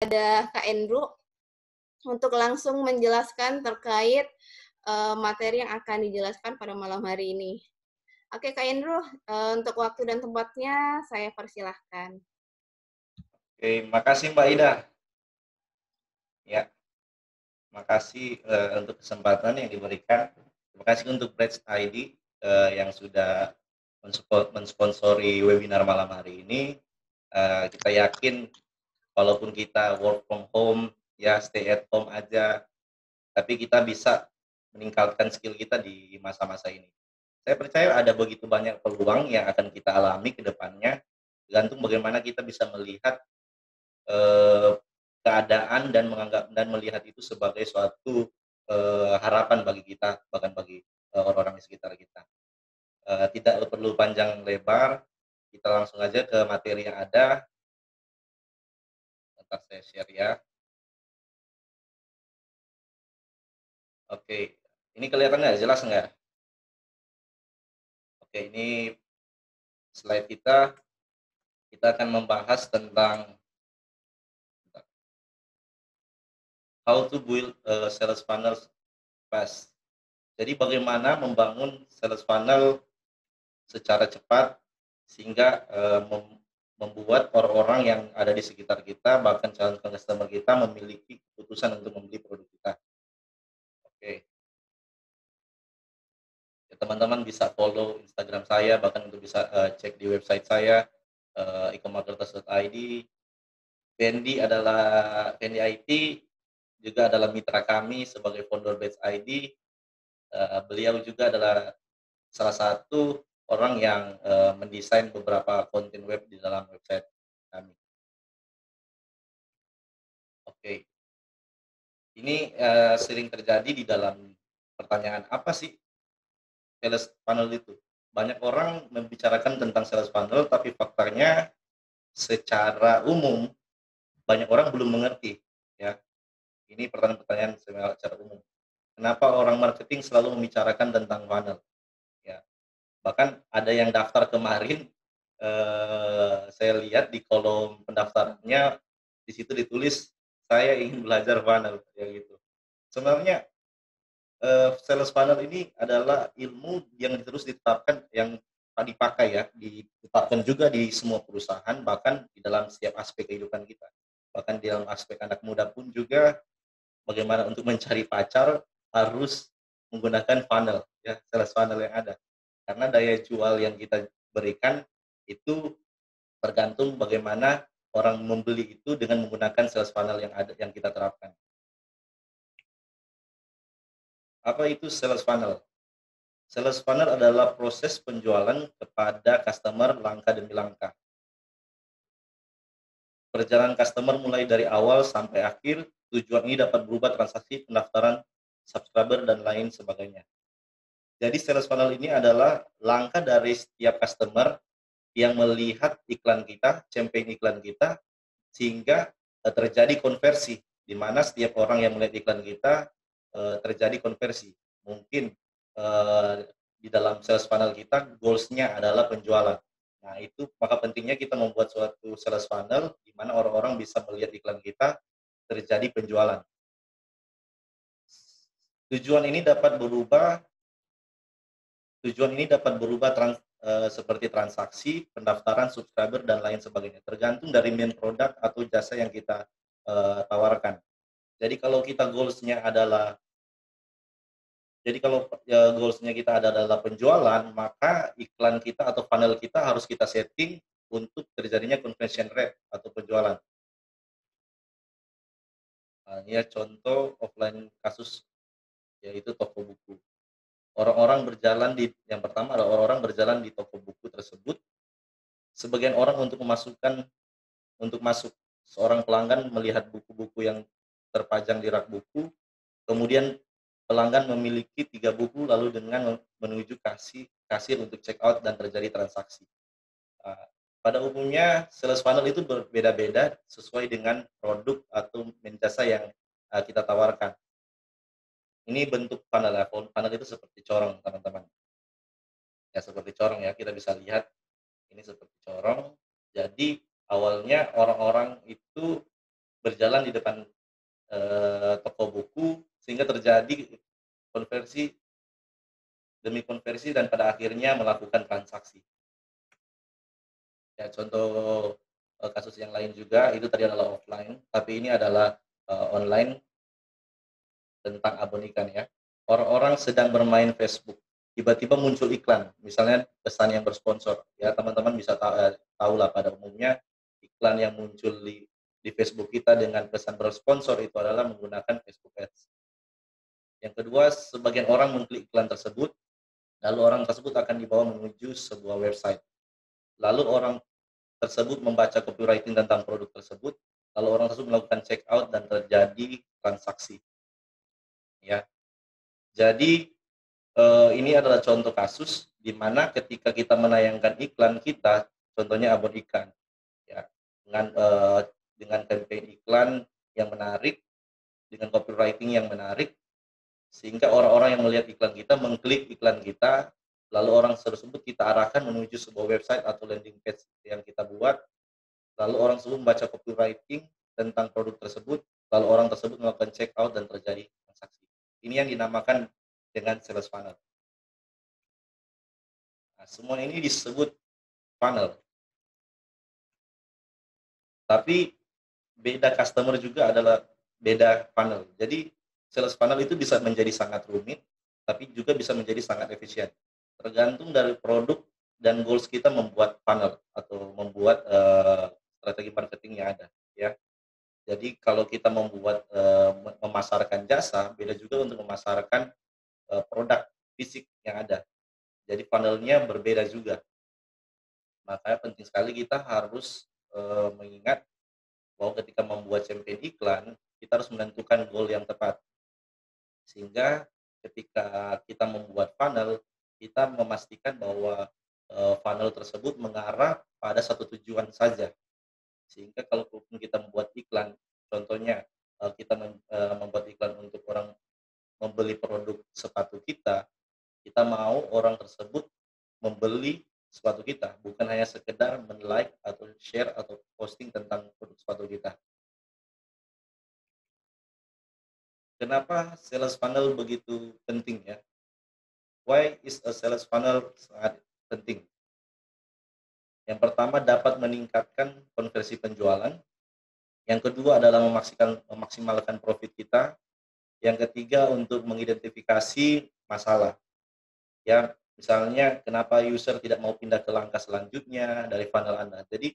ada Kak Endru untuk langsung menjelaskan terkait materi yang akan dijelaskan pada malam hari ini. Oke, Kak Endru, untuk waktu dan tempatnya saya persilahkan. Oke, makasih Mbak Ida. Ya, makasih untuk kesempatan yang diberikan. Terima kasih untuk Breach ID yang sudah mensponsori webinar malam hari ini. Kita yakin walaupun kita work from home, ya stay at home aja, tapi kita bisa meningkatkan skill kita di masa-masa ini. Saya percaya ada begitu banyak peluang yang akan kita alami ke depannya, tergantung bagaimana kita bisa melihat eh, keadaan dan menganggap dan melihat itu sebagai suatu harapan bagi kita, bahkan bagi orang-orang di sekitar kita. Tidak perlu panjang lebar, kita langsung aja ke materi yang ada. Bentar saya share ya. Oke, ini kelihatan nggak? Jelas nggak? Oke, ini slide kita. Kita akan membahas tentang how to build sales funnel fast. Jadi bagaimana membangun sales funnel secara cepat sehingga membuat orang-orang yang ada di sekitar kita, bahkan calon customer kita memiliki keputusan untuk membeli produk kita. Oke, ya, teman-teman bisa follow Instagram saya, bahkan untuk bisa cek di website saya e-commerce.id. Fendi IT juga adalah mitra kami sebagai founder Batch ID. Beliau juga adalah salah satu orang yang mendesain beberapa konten web di dalam website kami. Oke, ini sering terjadi di dalam pertanyaan, apa sih sales funnel itu? Banyak orang membicarakan tentang sales funnel, tapi faktanya secara umum banyak orang belum mengerti. Ya, ini pertanyaan-pertanyaan secara umum. Kenapa orang marketing selalu membicarakan tentang funnel? Ya, bahkan ada yang daftar kemarin, saya lihat di kolom pendaftarannya di situ ditulis saya ingin belajar funnel, ya gitu. Sebenarnya sales funnel ini adalah ilmu yang terus ditetapkan, yang dipakai ya, ditetapkan juga di semua perusahaan, bahkan di dalam setiap aspek kehidupan kita. Bahkan di dalam aspek anak muda pun juga, bagaimana untuk mencari pacar harus menggunakan funnel, ya, sales funnel yang ada. Karena daya jual yang kita berikan itu tergantung bagaimana orang membeli itu dengan menggunakan sales funnel yang ada, yang kita terapkan. Apa itu sales funnel? Sales funnel adalah proses penjualan kepada customer langkah demi langkah. Perjalanan customer mulai dari awal sampai akhir, tujuan ini dapat berubah transaksi, pendaftaran, subscriber, dan lain sebagainya. Jadi sales funnel ini adalah langkah dari setiap customer yang melihat iklan kita, campaign iklan kita, sehingga terjadi konversi, di mana setiap orang yang melihat iklan kita terjadi konversi. Mungkin di dalam sales funnel kita goals-nya adalah penjualan. Nah, itu maka pentingnya kita membuat suatu sales funnel di mana orang-orang bisa melihat iklan kita, terjadi penjualan. Tujuan ini dapat berubah seperti transaksi, pendaftaran, subscriber, dan lain sebagainya. Tergantung dari main produk atau jasa yang kita tawarkan. Jadi kalau kita goals-nya adalah goals-nya kita adalah penjualan, maka iklan kita atau funnel kita harus kita setting untuk terjadinya conversion rate atau penjualan. Ini ya contoh offline kasus, yaitu toko buku. Yang pertama adalah orang-orang berjalan di toko buku tersebut. Sebagian orang untuk masuk, seorang pelanggan melihat buku-buku yang terpajang di rak buku, kemudian pelanggan memiliki 3 buku lalu dengan menuju kasir untuk check out dan terjadi transaksi. Pada umumnya sales funnel itu berbeda-beda sesuai dengan produk atau jasa yang kita tawarkan. Ini bentuk funnel ya. Funnel itu seperti corong, teman-teman. Ya, seperti corong ya, kita bisa lihat ini seperti corong. Jadi awalnya orang-orang itu berjalan di depan toko buku, sehingga terjadi konversi demi konversi dan pada akhirnya melakukan transaksi. Ya, contoh kasus yang lain juga itu tadi adalah offline, tapi ini adalah online tentang abon ikan ya. Orang-orang sedang bermain Facebook, tiba-tiba muncul iklan, misalnya pesan yang bersponsor. Ya, teman-teman bisa tahu lah pada umumnya iklan yang muncul di Facebook kita dengan pesan bersponsor itu adalah menggunakan Facebook Ads. Yang kedua, sebagian orang mengklik iklan tersebut, lalu orang tersebut akan dibawa menuju sebuah website. Lalu orang tersebut membaca copywriting tentang produk tersebut, lalu orang tersebut melakukan check out dan terjadi transaksi. Ya, jadi ini adalah contoh kasus di mana ketika kita menayangkan iklan kita, contohnya abon ikan, ya, dengan campaign iklan yang menarik, dengan copywriting yang menarik, sehingga orang-orang yang melihat iklan kita mengklik iklan kita, lalu orang tersebut kita arahkan menuju sebuah website atau landing page yang kita buat, lalu orang tersebut membaca copywriting tentang produk tersebut, lalu orang tersebut melakukan check out dan terjadi transaksi. Ini yang dinamakan dengan sales funnel. Nah, semua ini disebut funnel. Tapi beda customer juga adalah beda funnel. Jadi sales funnel itu bisa menjadi sangat rumit, tapi juga bisa menjadi sangat efisien. Tergantung dari produk dan goals kita membuat funnel atau membuat strategi marketing yang ada. Ya. Jadi kalau kita membuat memasarkan jasa, beda juga untuk memasarkan produk fisik yang ada. Jadi funnelnya berbeda juga. Makanya penting sekali kita harus mengingat bahwa ketika membuat campaign iklan, kita harus menentukan goal yang tepat. Sehingga ketika kita membuat funnel, kita memastikan bahwa funnel tersebut mengarah pada satu tujuan saja. Sehingga kalaupun kita membuat iklan, contohnya kita membuat iklan untuk orang membeli produk sepatu kita mau orang tersebut membeli sepatu kita, bukan hanya sekedar men-like atau share atau posting tentang produk sepatu kita. Kenapa sales funnel begitu penting ya? Why is a sales funnel sangat penting? Yang pertama dapat meningkatkan konversi penjualan. Yang kedua adalah memaksimalkan profit kita. Yang ketiga untuk mengidentifikasi masalah. Ya, misalnya kenapa user tidak mau pindah ke langkah selanjutnya dari funnel Anda. Jadi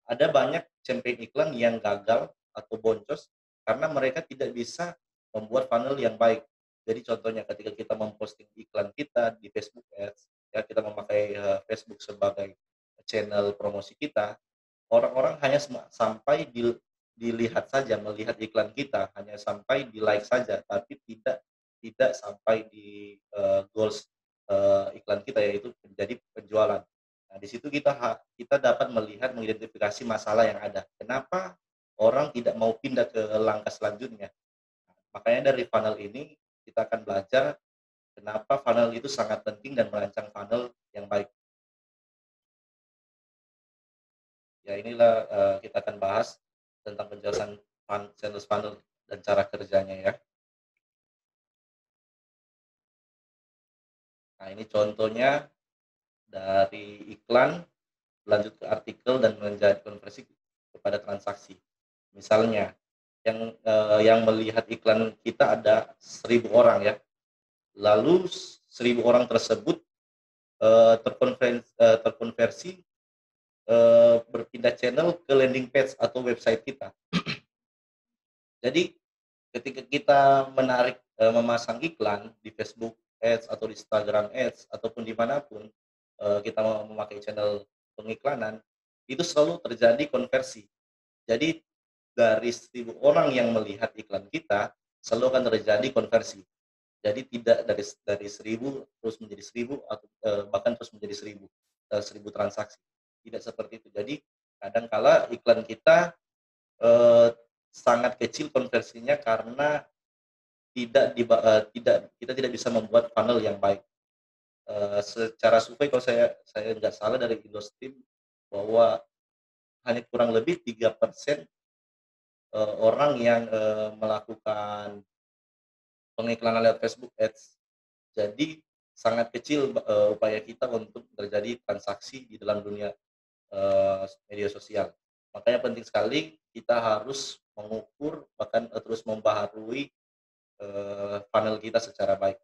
ada banyak campaign iklan yang gagal atau boncos karena mereka tidak bisa membuat funnel yang baik. Jadi contohnya ketika kita memposting iklan kita di Facebook Ads, ya kita memakai Facebook sebagai channel promosi kita, orang-orang hanya sampai dilihat saja, melihat iklan kita, hanya sampai di like saja, tapi tidak sampai di goals iklan kita, yaitu menjadi penjualan. Nah, di situ kita dapat melihat mengidentifikasi masalah yang ada. Kenapa orang tidak mau pindah ke langkah selanjutnya? Nah, makanya dari funnel ini kita akan belajar kenapa funnel itu sangat penting dan merancang funnel yang baik. Ya inilah kita akan bahas tentang penjelasan sales funnel dan cara kerjanya ya. Nah ini contohnya dari iklan lanjut ke artikel dan menjadi konversi kepada transaksi. Misalnya yang melihat iklan kita ada 1.000 orang ya, lalu 1.000 orang tersebut terkonversi berpindah channel ke landing page atau website kita. Jadi ketika kita memasang iklan di Facebook Ads atau di Instagram Ads ataupun dimanapun kita memakai channel pengiklanan, itu selalu terjadi konversi. Jadi dari 1.000 orang yang melihat iklan kita selalu akan terjadi konversi. Jadi tidak dari 1.000 terus menjadi 1.000 atau bahkan terus menjadi 1.000 transaksi. Tidak seperti itu. Jadi kadangkala iklan kita eh, sangat kecil konversinya karena kita tidak bisa membuat funnel yang baik. Secara survei kalau saya nggak salah dari Indostim bahwa hanya kurang lebih 3% orang yang melakukan pengiklanan lewat Facebook Ads. Jadi sangat kecil upaya kita untuk terjadi transaksi di dalam dunia media sosial. Makanya penting sekali kita harus mengukur bahkan terus membaharui funnel kita secara baik.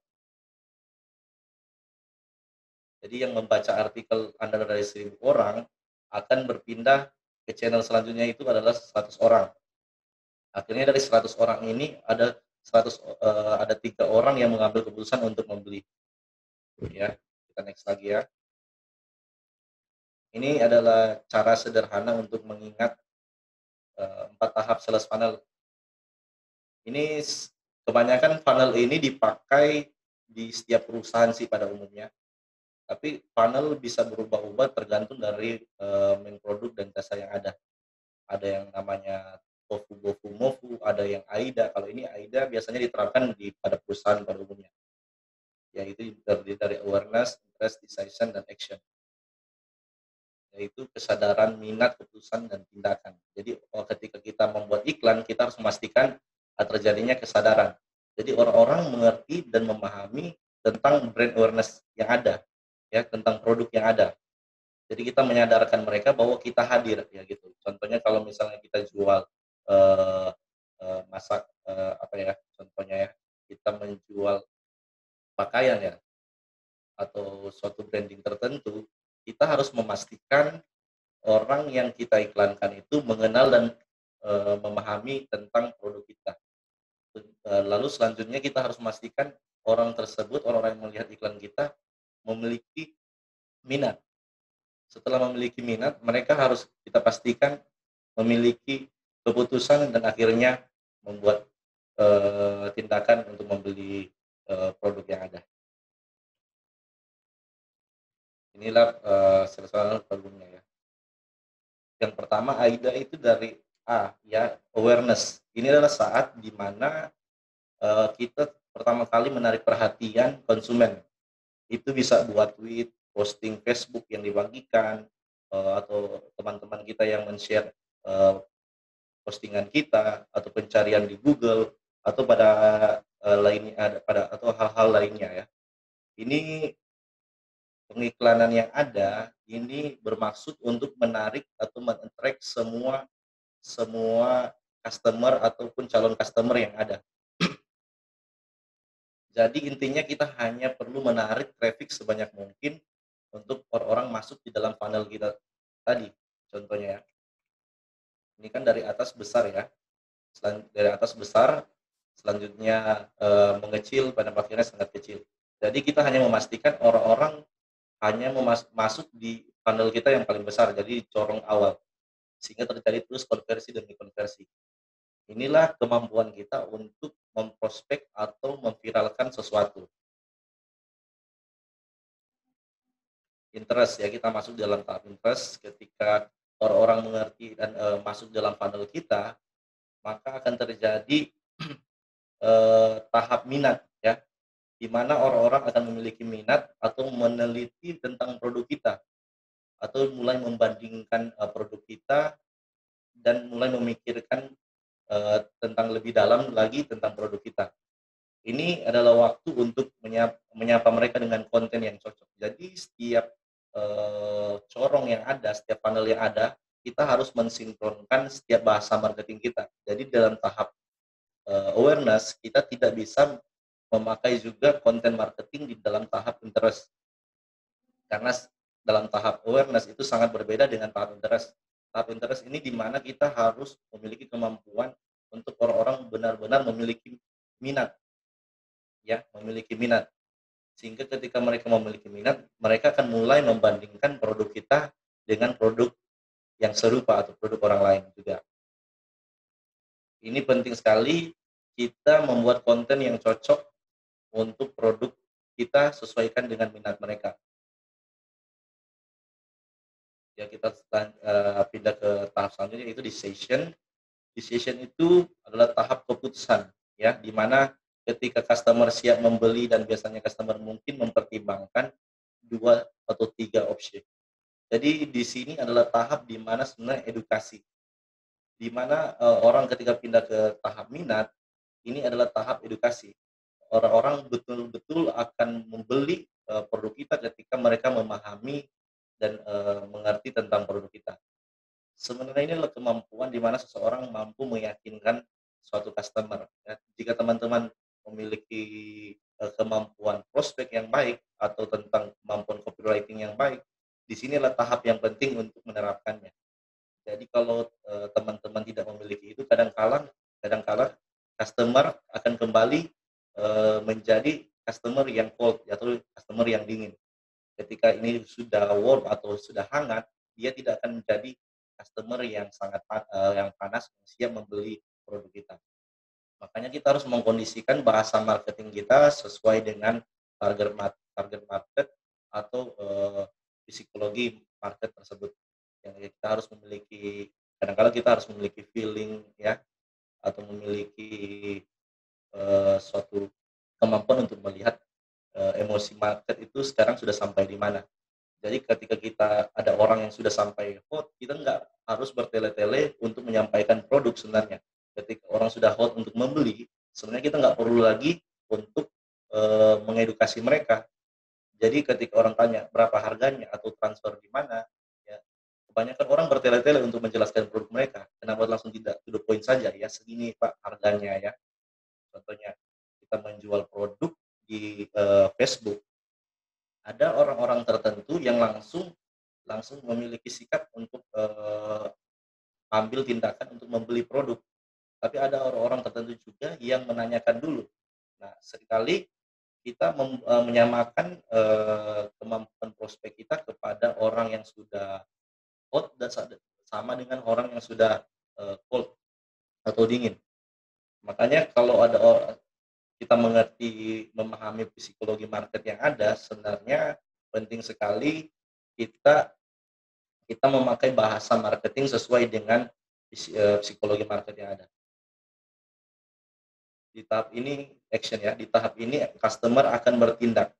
Jadi yang membaca artikel Anda dari 1.000 orang akan berpindah ke channel selanjutnya itu adalah 100 orang. Akhirnya dari 100 orang ini ada 3 orang yang mengambil keputusan untuk membeli. Ya, kita next lagi ya. Ini adalah cara sederhana untuk mengingat 4 tahap sales funnel. Ini kebanyakan funnel ini dipakai di setiap perusahaan sih pada umumnya. Tapi funnel bisa berubah-ubah tergantung dari main produk dan jasa yang ada. Ada yang namanya Tofu, Bofu, Mofu, ada yang AIDA. Kalau ini AIDA biasanya diterapkan pada perusahaan pada umumnya, yaitu terdiri dari awareness, interest, decision, dan action. Yaitu kesadaran, minat, keputusan, dan tindakan. Jadi ketika kita membuat iklan, kita harus memastikan terjadinya kesadaran. Jadi orang-orang mengerti dan memahami tentang brand awareness yang ada, ya, tentang produk yang ada. Jadi kita menyadarkan mereka bahwa kita hadir, ya gitu. Contohnya kalau misalnya kita jual eh, masak apa ya, contohnya ya, kita menjual pakaian ya, atau suatu branding tertentu, kita harus memastikan orang yang kita iklankan itu mengenal dan memahami tentang produk kita. Lalu selanjutnya kita harus memastikan orang tersebut, orang-orang yang melihat iklan kita memiliki minat. Setelah memiliki minat, mereka harus kita pastikan memiliki keputusan dan akhirnya membuat tindakan untuk membeli produk yang ada. Inilah sales funnel problemnya ya. Yang pertama AIDA itu dari A ya, awareness. Ini adalah saat di mana kita pertama kali menarik perhatian konsumen. Itu bisa buat tweet, posting Facebook yang dibagikan, atau teman-teman kita yang men-share postingan kita, atau pencarian di Google, atau pada atau hal-hal lainnya ya. Ini pengiklanan yang ada ini bermaksud untuk menarik atau men-attract semua semua customer ataupun calon customer yang ada. Jadi intinya kita hanya perlu menarik traffic sebanyak mungkin untuk orang-orang masuk di dalam funnel kita tadi. Contohnya ya, ini kan dari atas besar ya, dari atas besar, selanjutnya mengecil, pada akhirnya sangat kecil. Jadi kita hanya memastikan orang-orang hanya masuk di funnel kita yang paling besar, jadi corong awal, sehingga terjadi terus konversi demi konversi. Inilah kemampuan kita untuk memprospek atau memviralkan sesuatu. Interest ya, kita masuk dalam tahap interest. Ketika orang-orang mengerti dan masuk dalam funnel kita, maka akan terjadi tahap minat ya, di mana orang-orang akan memiliki minat atau meneliti tentang produk kita, atau mulai membandingkan produk kita dan mulai memikirkan tentang lebih dalam lagi tentang produk kita. Ini adalah waktu untuk menyapa mereka dengan konten yang cocok. Jadi setiap corong yang ada, setiap panel yang ada, kita harus mensinkronkan setiap bahasa marketing kita. Jadi dalam tahap awareness, kita tidak bisa memakai juga konten marketing di dalam tahap interest. Karena dalam tahap awareness itu sangat berbeda dengan tahap interest. Tahap interest ini di mana kita harus memiliki kemampuan untuk orang-orang benar-benar memiliki minat, ya, memiliki minat. Sehingga ketika mereka memiliki minat, mereka akan mulai membandingkan produk kita dengan produk yang serupa atau produk orang lain juga. Ini penting sekali kita membuat konten yang cocok untuk produk kita sesuaikan dengan minat mereka. Ya, kita pindah ke tahap selanjutnya, yaitu decision. Decision itu adalah tahap keputusan, ya, di mana ketika customer siap membeli dan biasanya customer mungkin mempertimbangkan 2 atau 3 opsi. Jadi di sini adalah tahap di mana sebenarnya edukasi. di mana orang ketika pindah ke tahap minat, ini adalah tahap edukasi. Orang-orang betul-betul akan membeli produk kita ketika mereka memahami dan mengerti tentang produk kita. Sebenarnya ini adalah kemampuan di mana seseorang mampu meyakinkan suatu customer, ya. Jika teman-teman memiliki kemampuan prospek yang baik atau tentang kemampuan copywriting yang baik, di sinilah tahap yang penting untuk menerapkannya. Jadi kalau teman-teman tidak memiliki itu, kadang-kala customer akan kembali menjadi customer yang cold atau customer yang dingin. Ketika ini sudah warm atau sudah hangat, dia tidak akan menjadi customer yang yang panas yang siap membeli produk kita. Makanya kita harus mengkondisikan bahasa marketing kita sesuai dengan target market atau psikologi market tersebut. Yang kita harus memiliki, kadang-kadang kita harus memiliki feeling, ya, atau memiliki suatu kemampuan untuk melihat emosi market itu sekarang sudah sampai di mana. Jadi ketika kita ada orang yang sudah sampai hot, kita nggak harus bertele-tele untuk menyampaikan produk sebenarnya. Ketika orang sudah hot untuk membeli, sebenarnya kita nggak perlu lagi untuk mengedukasi mereka. Jadi ketika orang tanya berapa harganya atau transfer di mana, ya, kebanyakan orang bertele-tele untuk menjelaskan produk mereka. Kenapa langsung tidak to the point saja, ya, segini Pak harganya, ya. Contohnya kita menjual produk di Facebook, ada orang-orang tertentu yang langsung langsung memiliki sikap untuk ambil tindakan untuk membeli produk. Tapi ada orang-orang tertentu juga yang menanyakan dulu. Nah, seringkali kita menyamakan kemampuan prospek kita kepada orang yang sudah hot dan sama dengan orang yang sudah cold atau dingin. Makanya kalau ada kita memahami psikologi market yang ada, sebenarnya penting sekali kita kita memakai bahasa marketing sesuai dengan psikologi market yang ada. Di tahap ini action, ya, di tahap ini customer akan bertindak.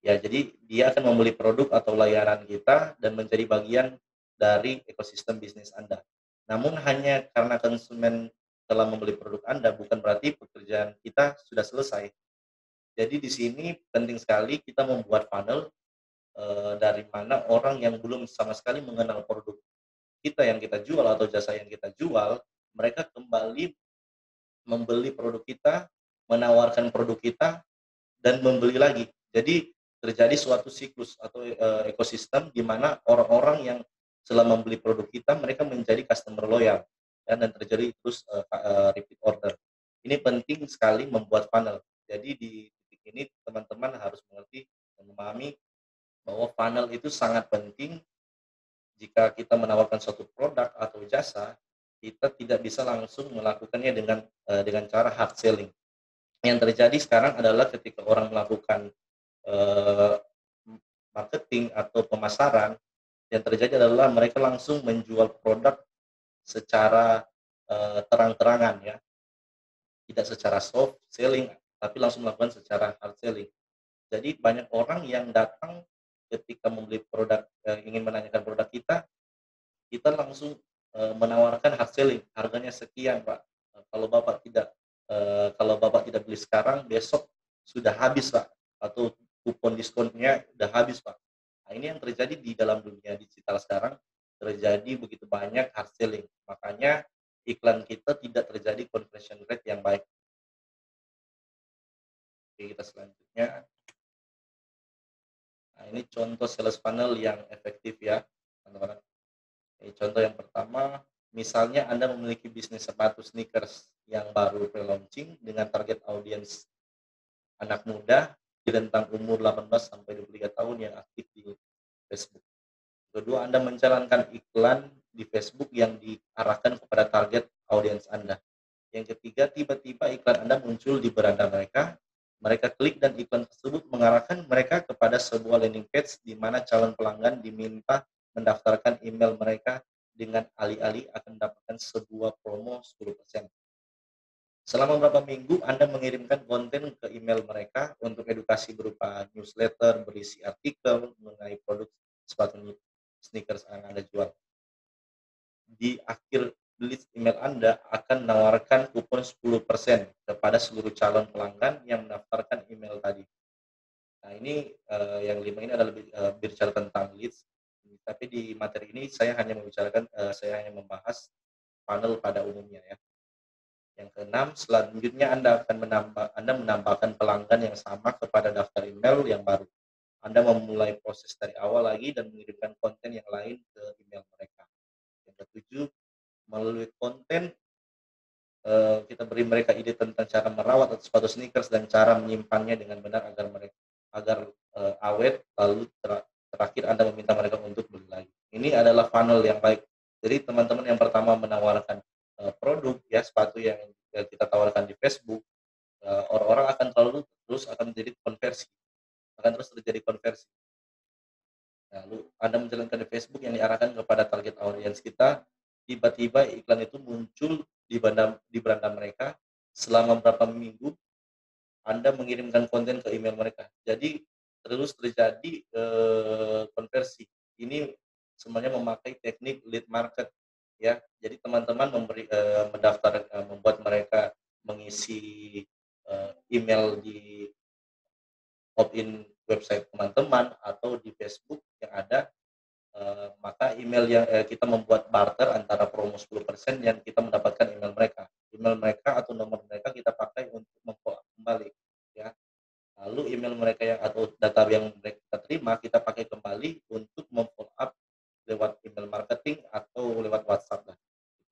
Ya, jadi dia akan membeli produk atau layanan kita dan menjadi bagian dari ekosistem bisnis Anda. Namun hanya karena konsumen telah membeli produk Anda bukan berarti pekerjaan kita sudah selesai. Jadi di sini penting sekali kita membuat funnel dari mana orang yang belum sama sekali mengenal produk kita yang kita jual atau jasa yang kita jual, mereka kembali membeli produk kita, menawarkan produk kita, dan membeli lagi. Jadi terjadi suatu siklus atau ekosistem di mana orang-orang yang setelah membeli produk kita, mereka menjadi customer loyal, ya, dan terjadi terus repeat order. Ini penting sekali membuat funnel. Jadi di titik ini teman-teman harus mengerti dan memahami bahwa funnel itu sangat penting. Jika kita menawarkan suatu produk atau jasa, kita tidak bisa langsung melakukannya dengan cara hard selling. Yang terjadi sekarang adalah ketika orang melakukan eh, marketing atau pemasaran, yang terjadi adalah mereka langsung menjual produk secara terang-terangan, ya, tidak secara soft selling, tapi langsung melakukan secara hard selling. Jadi banyak orang yang datang ketika membeli produk, ingin menanyakan produk kita, kita langsung menawarkan hard selling, harganya sekian Pak. Kalau Bapak tidak beli sekarang, besok sudah habis Pak, atau kupon diskonnya sudah habis Pak. Nah, ini yang terjadi di dalam dunia digital sekarang, terjadi begitu banyak hard selling. Makanya iklan kita tidak terjadi conversion rate yang baik. Oke, kita selanjutnya. Nah, ini contoh sales funnel yang efektif, ya, teman-teman. Contoh yang pertama, misalnya Anda memiliki bisnis sepatu sneakers yang baru pre-launching dengan target audiens anak muda di rentang umur 18 sampai 23 tahun yang aktif di Facebook. Kedua, Anda menjalankan iklan di Facebook yang diarahkan kepada target audiens Anda. Yang ketiga, tiba-tiba iklan Anda muncul di beranda mereka. Mereka klik dan iklan tersebut mengarahkan mereka kepada sebuah landing page di mana calon pelanggan diminta mendaftarkan email mereka dengan alih-alih akan mendapatkan sebuah promo 10%. Selama beberapa minggu, Anda mengirimkan konten ke email mereka untuk edukasi berupa newsletter, berisi artikel mengenai produk sepatu sneakers yang Anda jual. Di list email Anda akan menawarkan kupon 10% kepada seluruh calon pelanggan yang mendaftarkan email tadi. Nah ini yang 5 ini adalah berbicara tentang leads, tapi di materi ini saya hanya membahas funnel pada umumnya ya. Yang keenam, selanjutnya Anda menambahkan pelanggan yang sama kepada daftar email yang baru. Anda memulai proses dari awal lagi dan mengirimkan konten yang lain ke email mereka. Yang ketujuh, melalui konten kita beri mereka ide tentang cara merawat atau sepatu sneakers dan cara menyimpannya dengan benar agar awet. Lalu terakhir Anda meminta mereka untuk beli lagi. Ini adalah funnel yang baik. Jadi teman-teman yang pertama menawarkan produk ya, sepatu yang kita tawarkan di Facebook, orang-orang akan terus terjadi konversi. Lalu Anda menjalankan di Facebook yang diarahkan kepada target audiens kita, tiba-tiba iklan itu muncul di beranda mereka. Selama beberapa minggu Anda mengirimkan konten ke email mereka. Jadi terus terjadi konversi. Ini sebenarnya memakai teknik lead market ya. Jadi teman-teman membuat mereka mengisi email di opt-in website teman-teman atau di Facebook yang ada, maka email yang kita membuat barter antara promo 10% yang kita mendapatkan email mereka. Email mereka atau nomor mereka kita pakai untuk kembali ya. Lalu email mereka atau data yang mereka terima kita pakai kembali untuk memfollow up lewat email marketing atau lewat WhatsApp lah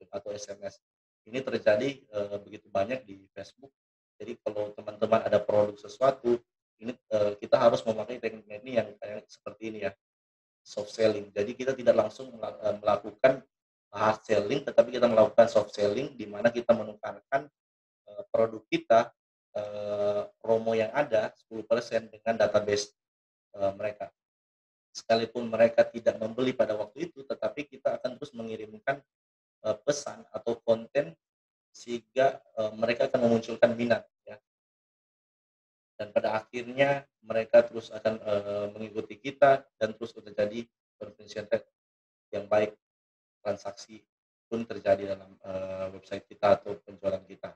gitu, atau SMS. Ini terjadi begitu banyak di Facebook. Jadi kalau teman-teman ada produk sesuatu, ini kita harus memakai teknik ini yang kayak seperti ini ya, soft selling. Jadi kita tidak langsung melakukan hard selling, tetapi kita melakukan soft selling di mana kita menukarkan produk kita, promo yang ada 10% dengan database mereka. Sekalipun mereka tidak membeli pada waktu itu, tetapi kita akan terus mengirimkan pesan atau konten sehingga mereka akan memunculkan minat ya. Dan pada akhirnya mereka terus akan mengikuti kita dan terus terjadi conversion rate yang baik, transaksi pun terjadi dalam website kita atau penjualan kita.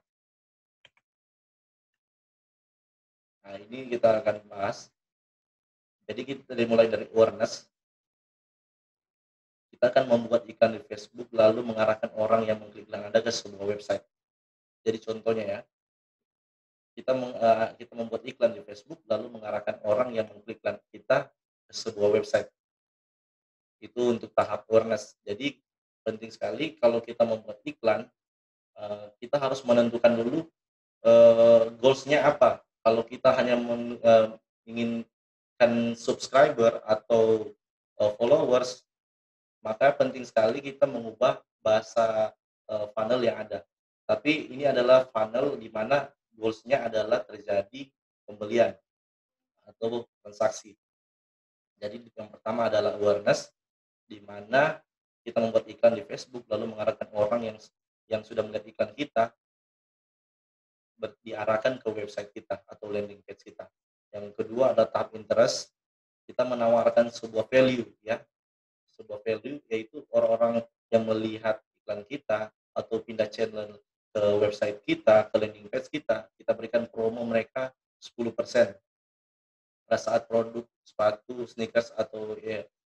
Nah ini kita akan bahas. Jadi kita dimulai dari awareness. Kita akan membuat iklan di Facebook lalu mengarahkan orang yang mengklik link Anda ke sebuah website. Jadi contohnya ya, kita membuat iklan di Facebook lalu mengarahkan orang yang mengklik link kita ke sebuah website. Itu untuk tahap awareness. Jadi penting sekali kalau kita membuat iklan, kita harus menentukan dulu goals-nya apa. Kalau kita hanya inginkan subscriber atau followers, maka penting sekali kita mengubah bahasa funnel yang ada. Tapi ini adalah funnel di mana goals-nya adalah terjadi pembelian atau transaksi. Jadi yang pertama adalah awareness, di mana kita membuat iklan di Facebook lalu mengarahkan orang yang sudah melihat iklan kita diarahkan ke website kita atau landing page kita. Yang kedua adalah tahap interest, kita menawarkan sebuah value ya. Sebuah value yaitu orang-orang yang melihat iklan kita atau pindah channel ke website kita, ke landing page kita berikan promo mereka 10% pada saat produk sepatu, sneakers atau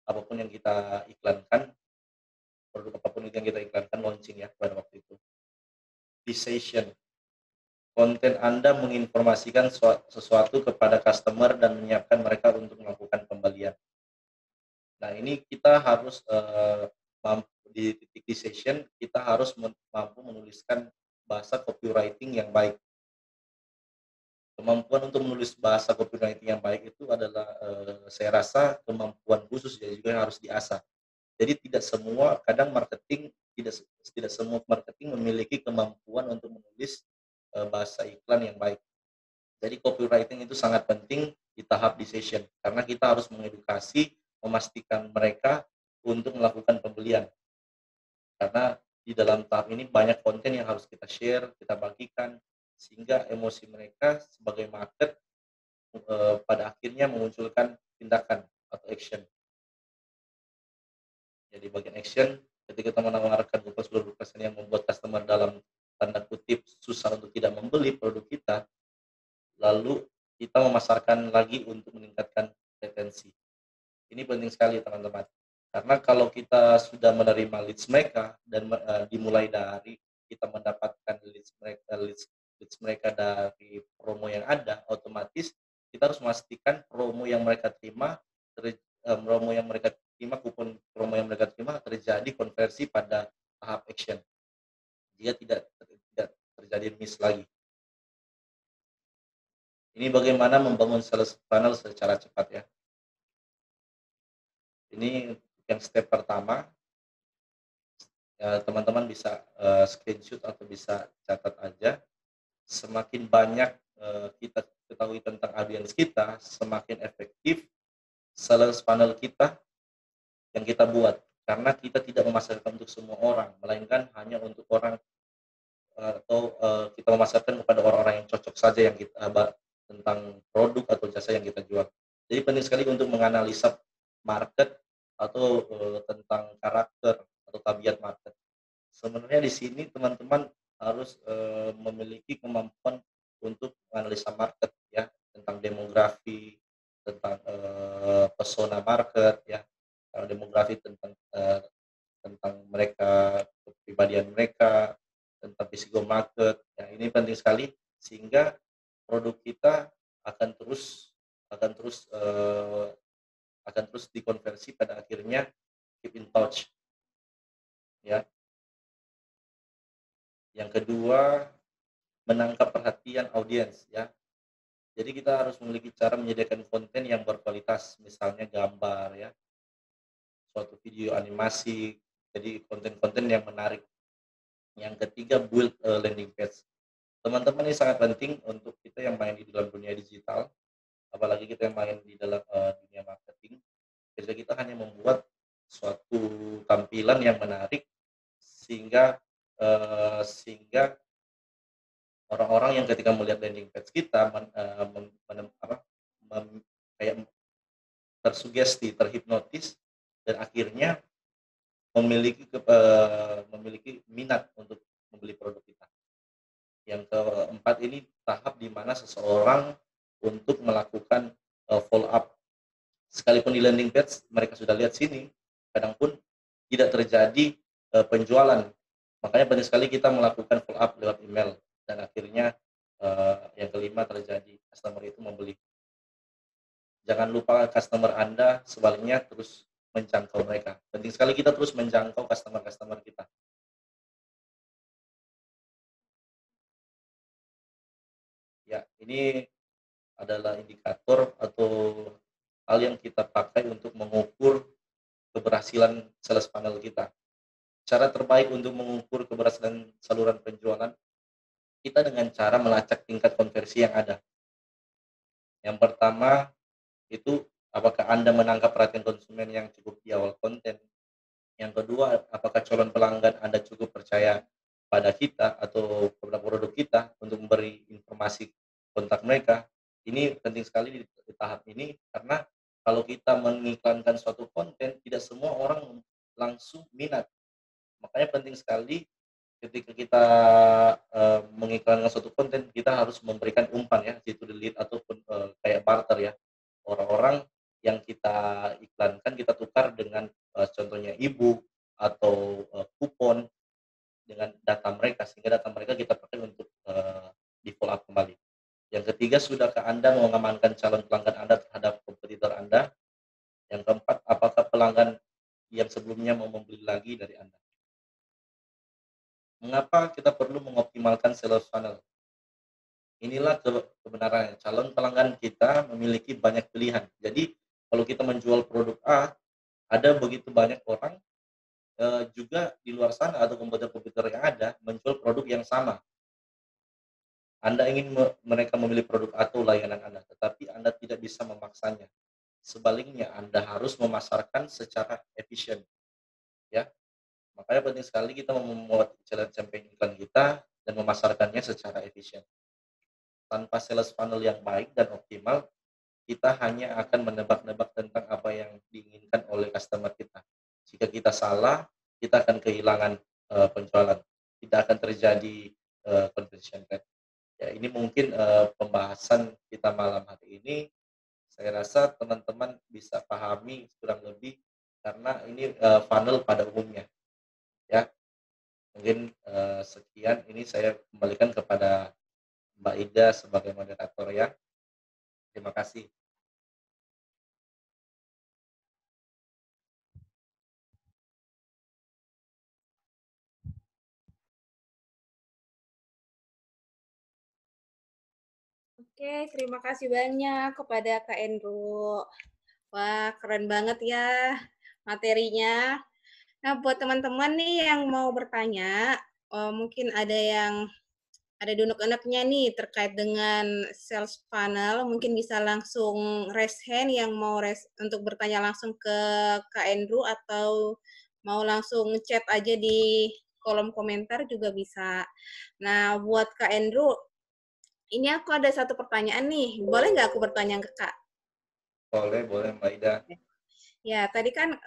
apapun yang kita iklankan, produk apapun yang kita iklankan launching ya pada waktu itu. Decision, konten Anda menginformasikan sesuatu kepada customer dan menyiapkan mereka untuk melakukan pembelian. Nah ini kita harus di titik decision kita harus mampu menuliskan bahasa copywriting yang baik. Kemampuan untuk menulis bahasa copywriting yang baik itu adalah saya rasa kemampuan khusus yang juga harus diasah. Jadi tidak semua marketing memiliki kemampuan untuk menulis bahasa iklan yang baik. Jadi copywriting itu sangat penting di tahap decision karena kita harus mengedukasi, memastikan mereka untuk melakukan pembelian. Karena di dalam tahap ini banyak konten yang harus kita share, kita bagikan sehingga emosi mereka sebagai market pada akhirnya memunculkan tindakan atau action. Jadi bagian action Ketika kita menawarkan kupon 10% yang membuat customer dalam tanda kutip susah untuk tidak membeli produk kita, lalu kita memasarkan lagi untuk meningkatkan retensi. Ini penting sekali teman-teman. Karena kalau kita sudah menerima leads mereka dan dimulai dari kita mendapatkan leads mereka dari promo yang ada, otomatis kita harus memastikan promo yang mereka terima, kupon promo yang mereka terima terjadi konversi pada tahap action. Jika tidak terjadi miss lagi. Ini bagaimana membangun sales funnel secara cepat ya. Ini yang step pertama. Ya, teman-teman bisa screenshot atau bisa catat aja. Semakin banyak kita ketahui tentang audiens kita, semakin efektif sales funnel kita yang kita buat. Karena kita tidak memasarkan untuk semua orang, melainkan hanya untuk orang atau kita memasarkan kepada orang-orang yang cocok saja yang kita tentang produk atau jasa yang kita jual. Jadi penting sekali untuk menganalisa market atau tentang karakter atau tabiat market. Sebenarnya di sini teman-teman harus memiliki kemampuan untuk menganalisa market ya, tentang demografi, tentang persona market ya. Kalau demografi tentang mereka, kepribadian mereka, tentang psiko market. Ya, ini penting sekali sehingga produk kita akan terus akan terus eh, akan terus dikonversi pada akhirnya keep in touch ya. Yang kedua, menangkap perhatian audiens ya. Jadi kita harus memiliki cara menyediakan konten yang berkualitas, misalnya gambar ya, suatu video animasi, jadi konten-konten yang menarik. Yang ketiga, build landing page. Teman-teman, ini sangat penting untuk kita yang main di dalam dunia digital, apalagi kita yang main di dalam dunia marketing. Ketika kita hanya membuat suatu tampilan yang menarik sehingga sehingga orang-orang yang ketika melihat landing page kita kayak tersugesti, terhipnotis, dan akhirnya memiliki minat untuk membeli produk kita. Yang keempat ini tahap di mana seseorang untuk melakukan follow up. Sekalipun di landing page mereka sudah lihat sini, kadang pun tidak terjadi penjualan. Makanya penting sekali kita melakukan follow up lewat email dan akhirnya yang kelima terjadi customer itu membeli. Jangan lupa customer Anda sebaliknya terus menjangkau mereka. Penting sekali kita terus menjangkau customer-customer kita. Ya, ini adalah indikator atau hal yang kita pakai untuk mengukur keberhasilan sales funnel kita. Cara terbaik untuk mengukur keberhasilan saluran penjualan kita dengan cara melacak tingkat konversi yang ada. Yang pertama itu apakah Anda menangkap perhatian konsumen yang cukup di awal konten. Yang kedua, apakah calon pelanggan Anda cukup percaya pada kita atau kepada produk kita untuk memberi informasi kontak mereka. Ini penting sekali di tahap ini karena kalau kita mengiklankan suatu konten, tidak semua orang langsung minat. Makanya penting sekali ketika kita mengiklankan suatu konten, kita harus memberikan umpan ya, situ delete ataupun kayak barter ya. Orang-orang yang kita iklankan kita tukar dengan contohnya e-book atau kupon dengan data mereka sehingga data mereka kita pakai untuk di follow up kembali. Yang ketiga, sudahkah Anda mengamankan calon pelanggan Anda terhadap kompetitor Anda? Yang keempat, apakah pelanggan yang sebelumnya mau membeli lagi dari Anda? Mengapa kita perlu mengoptimalkan sales funnel? Inilah kebenarannya. Calon pelanggan kita memiliki banyak pilihan. Jadi kalau kita menjual produk A, ada begitu banyak orang juga di luar sana atau komputer-komputer yang ada menjual produk yang sama. Anda ingin mereka memilih produk atau layanan Anda, tetapi Anda tidak bisa memaksanya. Sebaliknya, Anda harus memasarkan secara efisien. Ya, makanya penting sekali kita membuat campaign iklan kita dan memasarkannya secara efisien. Tanpa sales funnel yang baik dan optimal, kita hanya akan menebak-nebak tentang apa yang diinginkan oleh customer kita. Jika kita salah, kita akan kehilangan penjualan, tidak akan terjadi conversion rate. Ya, ini mungkin pembahasan kita malam hari ini. Saya rasa teman-teman bisa pahami kurang lebih karena ini funnel pada umumnya. Ya, mungkin sekian. Ini saya kembalikan kepada Mbak Ida sebagai moderator ya. Terima kasih. Oke, terima kasih banyak kepada Kak Endro. Wah, keren banget ya materinya. Nah, buat teman-teman nih yang mau bertanya, mungkin ada di unek-uneknya nih terkait dengan sales funnel, mungkin bisa langsung raise hand yang mau untuk bertanya langsung ke Kak Andrew atau mau langsung chat aja di kolom komentar juga bisa. Nah, buat Kak Andrew, ini aku ada satu pertanyaan nih. Boleh nggak aku bertanya ke Kak? Boleh, Mbak Ida. Ya, tadi kan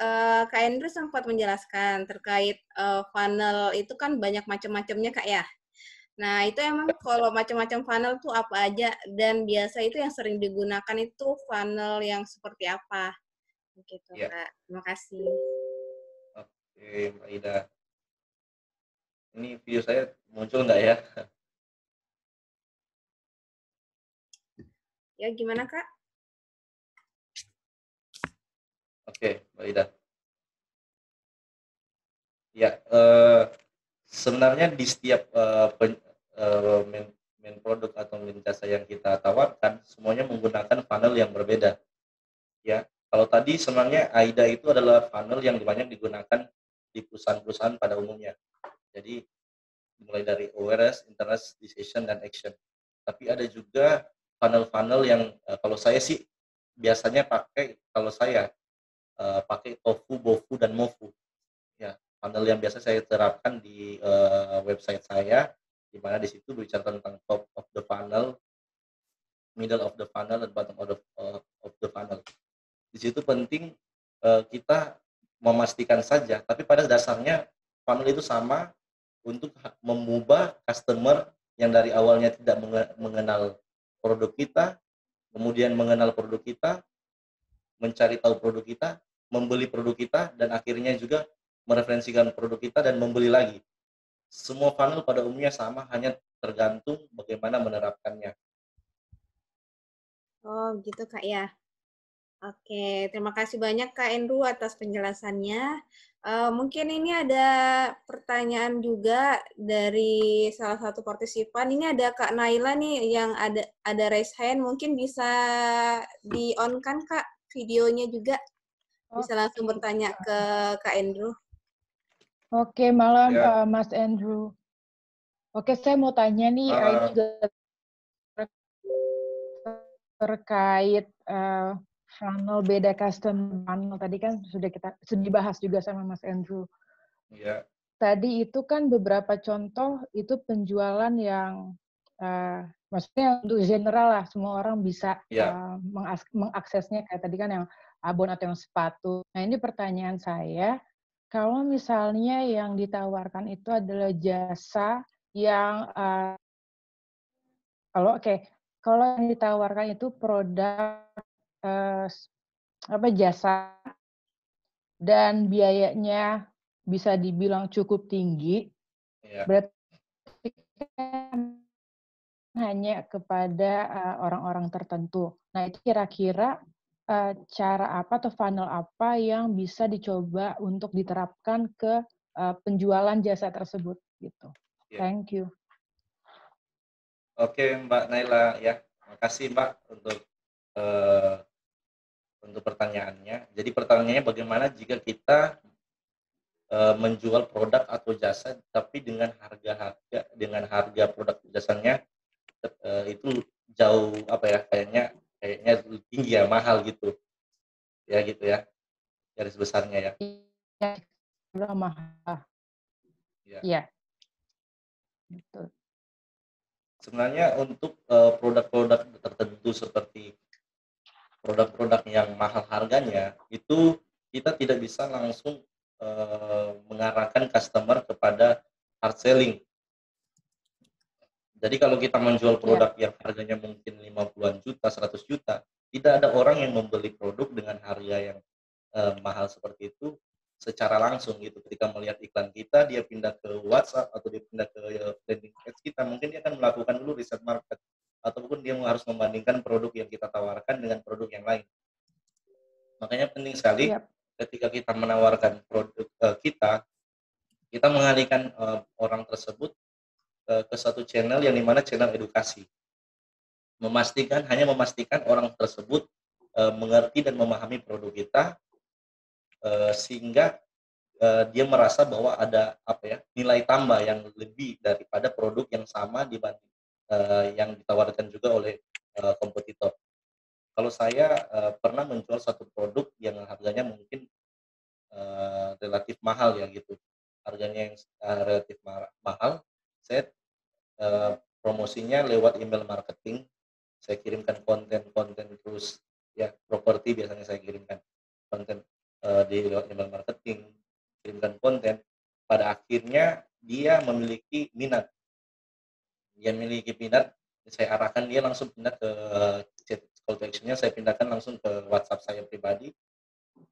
Kak Andrew sempat menjelaskan terkait funnel itu kan banyak macam-macamnya Kak ya. Nah, itu emang kalau macam-macam funnel tuh apa aja dan biasa itu yang sering digunakan itu funnel yang seperti apa? Begitu, Ya. Kak. Terima kasih. Oke, Mbak Ida. Ini video saya muncul nggak ya? Ya, gimana, Kak? Oke, Mbak Ida. Ya, sebenarnya di setiap main produk atau main jasa yang kita tawarkan, semuanya menggunakan funnel yang berbeda. Ya, kalau tadi sebenarnya AIDA itu adalah funnel yang banyak digunakan di perusahaan-perusahaan pada umumnya. Jadi mulai dari awareness, interest, decision, dan action. Tapi ada juga funnel-funnel yang kalau saya sih biasanya pakai, kalau saya pakai TOFU, BOFU, dan MOFU. Ya, funnel yang biasa saya terapkan di website saya, di mana di situ bicara tentang top of the funnel, middle of the funnel, dan bottom of the funnel. Di situ penting kita memastikan saja, tapi pada dasarnya funnel itu sama untuk mengubah customer yang dari awalnya tidak mengenal produk kita, kemudian mengenal produk kita, mencari tahu produk kita, membeli produk kita, dan akhirnya juga mereferensikan produk kita dan membeli lagi. Semua funnel pada umumnya sama, hanya tergantung bagaimana menerapkannya. Oh, gitu, Kak ya. Oke, terima kasih banyak Kak Andrew atas penjelasannya. Mungkin ini ada pertanyaan juga dari salah satu partisipan. Ini ada Kak Naila nih yang ada raise hand. Mungkin bisa di-on kan Kak videonya juga. Bisa langsung bertanya ke Kak Andrew. Oke, malam Ya. Mas Andrew. Oke, saya mau tanya nih, ini juga terkait funnel beda custom funnel. Tadi kan sudah dibahas juga sama Mas Andrew. Ya. Tadi itu kan beberapa contoh itu penjualan yang maksudnya untuk general lah, semua orang bisa mengaksesnya kayak tadi kan yang abon atau yang sepatu. Nah, ini pertanyaan saya, kalau misalnya yang ditawarkan itu adalah jasa yang kalau yang ditawarkan itu produk jasa dan biayanya bisa dibilang cukup tinggi, berarti hanya kepada orang-orang tertentu. Nah, itu kira-kira cara apa atau funnel apa yang bisa dicoba untuk diterapkan ke penjualan jasa tersebut gitu. Thank you. Oke, Mbak Naila ya. Makasih Mbak untuk pertanyaannya. Jadi pertanyaannya bagaimana jika kita menjual produk atau jasa tapi dengan harga produk jasanya itu jauh kayaknya tinggi ya, mahal gitu. Ya gitu ya. Garis besarnya ya. Iya, mahal. Iya. Betul. Sebenarnya untuk produk-produk tertentu seperti produk-produk yang mahal harganya itu kita tidak bisa langsung mengarahkan customer kepada hard selling. Jadi kalau kita menjual produk yang harganya mungkin 50-an juta, 100 juta, tidak ada orang yang membeli produk dengan harga yang mahal seperti itu secara langsung gitu. Ketika melihat iklan kita, dia pindah ke WhatsApp atau dia pindah ke landing page kita, mungkin dia akan melakukan dulu riset market, ataupun dia harus membandingkan produk yang kita tawarkan dengan produk yang lain. Makanya penting sekali ketika kita menawarkan produk kita mengalihkan orang tersebut ke satu channel yang dimana channel edukasi. Hanya memastikan orang tersebut mengerti dan memahami produk kita, sehingga dia merasa bahwa ada nilai tambah yang lebih daripada produk yang sama dibanding yang ditawarkan juga oleh kompetitor. Kalau saya pernah menjual satu produk yang harganya mungkin relatif mahal ya gitu, harganya yang relatif mahal, saya promosinya lewat email marketing, saya kirimkan konten terus ya, properti biasanya saya kirimkan konten di lewat email marketing, kirimkan konten, pada akhirnya dia memiliki minat, saya arahkan dia langsung pindah ke chat call to action-nya, saya pindahkan langsung ke WhatsApp saya pribadi.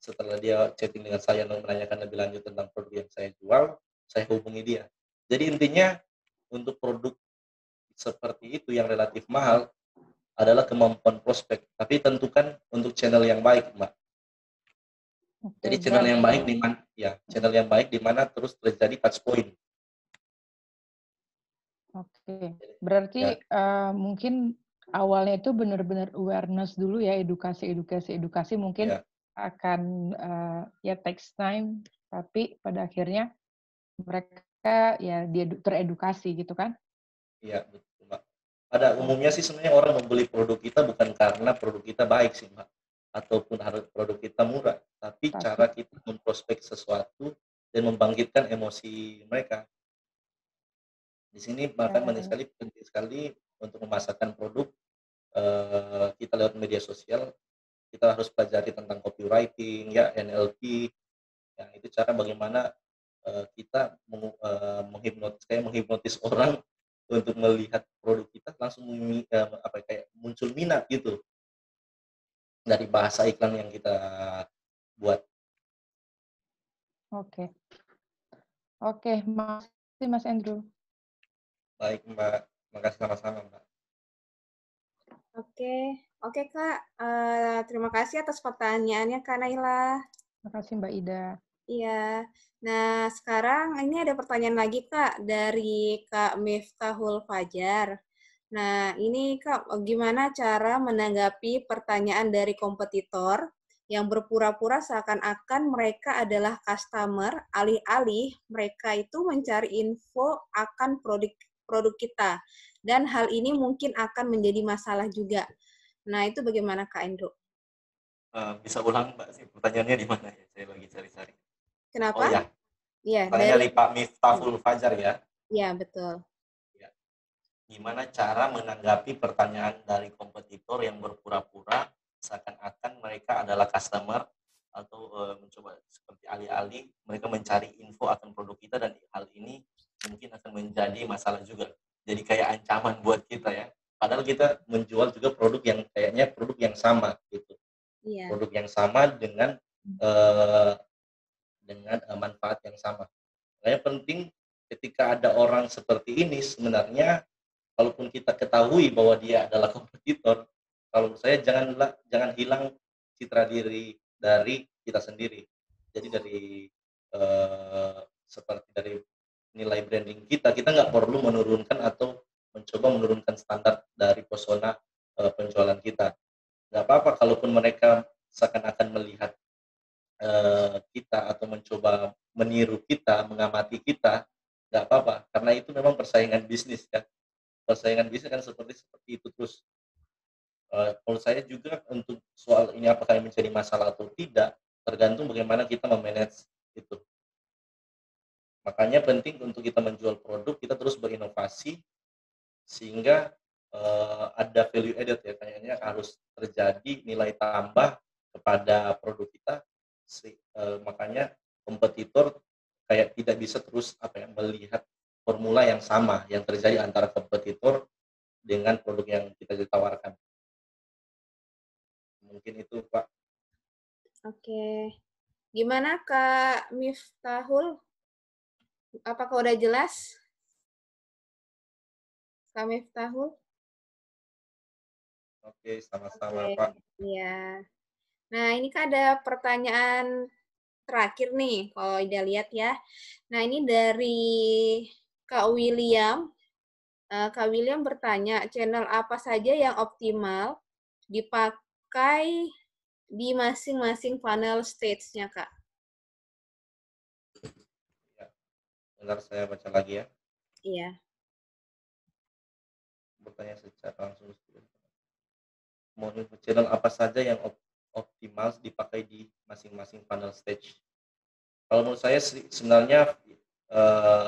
Setelah dia chatting dengan saya dan menanyakan lebih lanjut tentang produk yang saya jual, saya hubungi dia. Jadi intinya untuk produk seperti itu yang relatif mahal adalah kemampuan prospek, tapi tentukan untuk channel yang baik, Mbak. Jadi channel yang baik di mana channel yang baik di mana terus terjadi touch point. Oke, berarti mungkin awalnya itu benar-benar awareness dulu ya, edukasi mungkin akan takes time, tapi pada akhirnya mereka ya dia teredukasi gitu kan? Iya, betul, Mbak. Pada umumnya sih sebenarnya orang membeli produk kita bukan karena produk kita baik sih, Mbak, ataupun harga produk kita murah, tapi cara kita memprospek sesuatu dan membangkitkan emosi mereka. Di sini bahkan penting sekali untuk memasarkan produk kita lewat media sosial. Kita harus pelajari tentang copywriting, ya, NLP. Ya, itu cara bagaimana kita menghipnotis orang untuk melihat produk kita langsung kayak muncul minat gitu dari bahasa iklan yang kita buat. Oke, makasih Mas Andrew. Baik Mbak, makasih sama-sama Mbak. Oke Kak, terima kasih atas pertanyaannya Kak Naila. Terima kasih Mbak Ida. Iya, nah sekarang ini ada pertanyaan lagi Kak dari Kak Miftahul Fajar. Nah ini Kak, gimana cara menanggapi pertanyaan dari kompetitor yang berpura-pura seakan-akan mereka adalah customer, alih-alih mereka itu mencari info akan produk kita. Dan hal ini mungkin akan menjadi masalah juga. Nah, itu bagaimana Kak Endro? Bisa ulang Mbak sih, pertanyaannya di mana ya? Saya lagi cari-cari. Kenapa? Oh ya, ya dari Pak Miftahul Fajar ya? Iya, betul. Ya. Gimana cara menanggapi pertanyaan dari kompetitor yang berpura-pura seakan-akan mereka adalah customer, atau mencoba seperti alih-alih mereka mencari info akan produk kita, dan hal ini mungkin akan menjadi masalah juga. Jadi kayak ancaman buat kita ya. Padahal kita menjual juga produk yang kayaknya produk yang sama gitu. Iya. Produk yang sama dengan manfaat yang sama. Makanya penting ketika ada orang seperti ini, sebenarnya kalaupun kita ketahui bahwa dia adalah kompetitor, kalau saya jangan hilang citra diri dari kita sendiri. Jadi seperti dari nilai branding kita nggak perlu menurunkan atau mencoba menurunkan standar dari persona penjualan kita. Nggak apa-apa kalaupun mereka seakan-akan melihat kita atau mencoba meniru kita, mengamati kita, nggak apa-apa, karena itu memang persaingan bisnis kan. Persaingan bisnis kan seperti itu terus. Menurut saya juga untuk soal ini apakah menjadi masalah atau tidak, tergantung bagaimana kita memanage itu. Makanya penting untuk kita menjual produk, kita terus berinovasi sehingga ada value added ya, kayaknya harus terjadi nilai tambah kepada produk kita. Makanya kompetitor kayak tidak bisa terus melihat formula yang sama yang terjadi antara kompetitor dengan produk yang kita ditawarkan. Mungkin itu, Pak. Oke. Gimana Kak Miftahul? Apakah udah jelas? Kak Miftahul? Oke, sama-sama, Oke, Pak. iya. Nah, ini Kak ada pertanyaan terakhir nih, kalau Ida lihat ya. Nah, ini dari Kak William. Kak William bertanya, channel apa saja yang optimal dipakai di masing-masing funnel stage-nya, Kak? Ya, bentar saya baca lagi ya. Iya. Bertanya secara langsung. Channel apa saja yang optimal dipakai di masing-masing funnel stage? Kalau menurut saya sebenarnya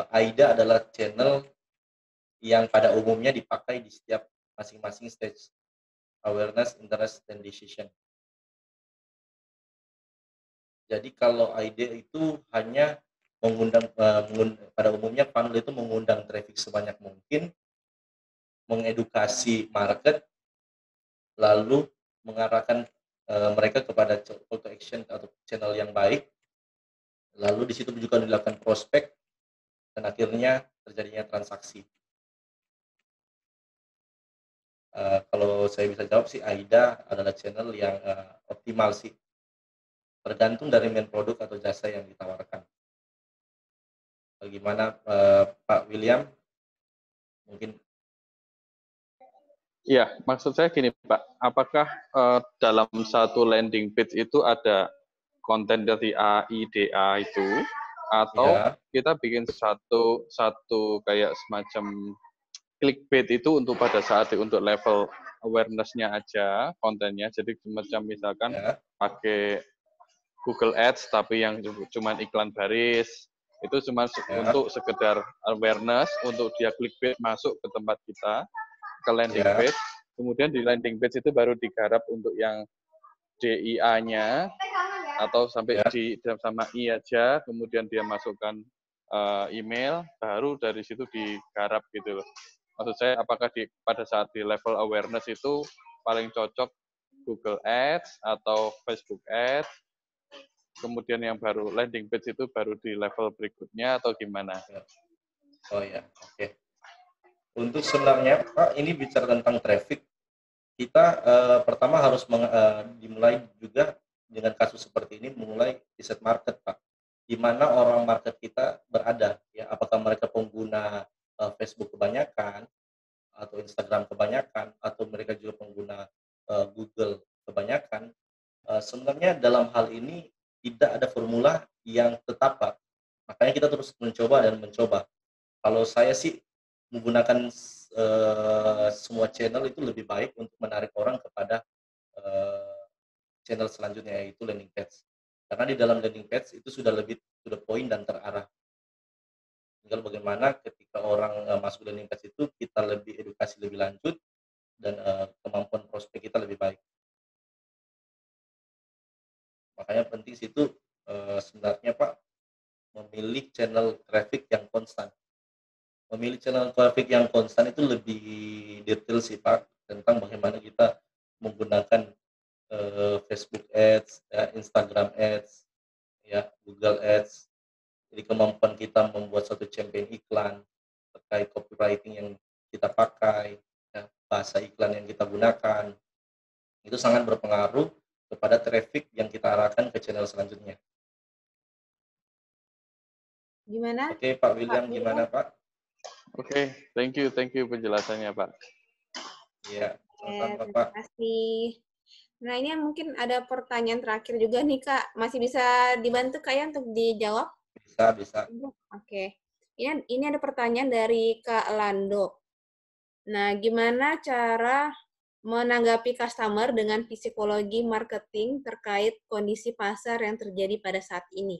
AIDA adalah channel yang pada umumnya dipakai di setiap masing-masing stage, awareness, interest, dan decision. Jadi kalau AIDA itu hanya pada umumnya funnel itu mengundang traffic sebanyak mungkin, mengedukasi market, lalu mengarahkan mereka kepada call to action atau channel yang baik, lalu di situ juga dilakukan prospek, dan akhirnya terjadinya transaksi. Kalau saya bisa jawab sih, AIDA adalah channel yang optimal sih, tergantung dari main produk atau jasa yang ditawarkan. Bagaimana Pak William? Mungkin. Iya, maksud saya gini Pak, apakah dalam satu landing page itu ada konten dari AIDA itu, atau Ya. kita bikin satu kayak semacam clickbait itu untuk pada saat untuk level awareness-nya aja kontennya, jadi semacam misalkan pakai Google Ads tapi yang cuma iklan baris, itu cuma untuk sekedar awareness, untuk dia clickbait masuk ke tempat kita, ke landing page, kemudian di landing page itu baru digarap untuk yang DIA-nya, atau sampai di sama I aja, kemudian dia masukkan email, baru dari situ digarap gitu loh. Maksud saya, apakah pada saat di level awareness itu paling cocok Google Ads atau Facebook Ads, kemudian yang baru landing page itu baru di level berikutnya, atau gimana? Oh ya, oke. Untuk sebenarnya Pak, ini bicara tentang traffic, kita pertama harus dimulai juga dengan kasus seperti ini, memulai riset market Pak, di mana orang market kita berada, ya, apakah mereka pengguna Facebook kebanyakan, atau Instagram kebanyakan, atau mereka juga pengguna Google kebanyakan. Sebenarnya dalam hal ini tidak ada formula yang tetap Pak, makanya kita terus mencoba dan mencoba. Kalau saya sih menggunakan semua channel itu lebih baik untuk menarik orang kepada channel selanjutnya, yaitu landing page. Karena di dalam landing page itu sudah poin dan terarah. Tinggal bagaimana ketika orang masuk landing page itu kita lebih edukasi lebih lanjut dan kemampuan prospek kita lebih baik. Makanya penting situ sebenarnya Pak, memilih channel traffic yang konstan. Memilih channel traffic yang konstan itu lebih detail sih Pak, tentang bagaimana kita menggunakan Facebook Ads, ya, Instagram Ads, ya, Google Ads. Jadi kemampuan kita membuat suatu campaign iklan, terkait copywriting yang kita pakai, ya, bahasa iklan yang kita gunakan, itu sangat berpengaruh kepada traffic yang kita arahkan ke channel selanjutnya. Gimana? Oke, Pak William, gimana Pak? Oke, thank you penjelasannya Pak. Iya, sama-sama Terima Pak. kasih. Nah, ini mungkin ada pertanyaan terakhir juga nih, Kak. Masih bisa dibantu Kak ya untuk dijawab? Bisa. Oke. Ini ada pertanyaan dari Kak Lando. Nah, gimana cara menanggapi customer dengan psikologi marketing terkait kondisi pasar yang terjadi pada saat ini?